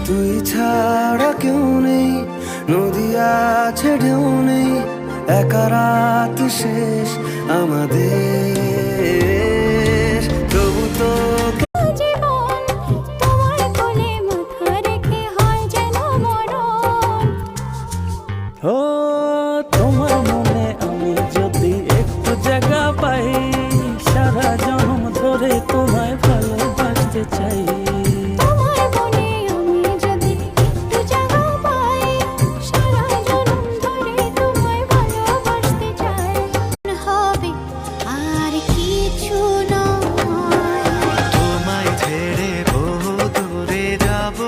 তুই ছাড়া কেউ নেই, নদী আছে ঢেউ নেই, একা রাত শেষ আমাদের, তবু তো জীবন তোমার কোলে মাথা রেখে হয় যেন মরণ। ও তোমার মনে আমি যদি একটু জায়গা পাই, সারা জন্ম ধরে তোমায় ভালোবাসতে চাই। তোমার মনে আমি যদি একটু জায়গা পাই, সারা জনম ধরে তোমায় ভালোবাসতে চাই। হবে আর কিছু নয়, তোমায় ছেড়ে বহু দূরে যাব।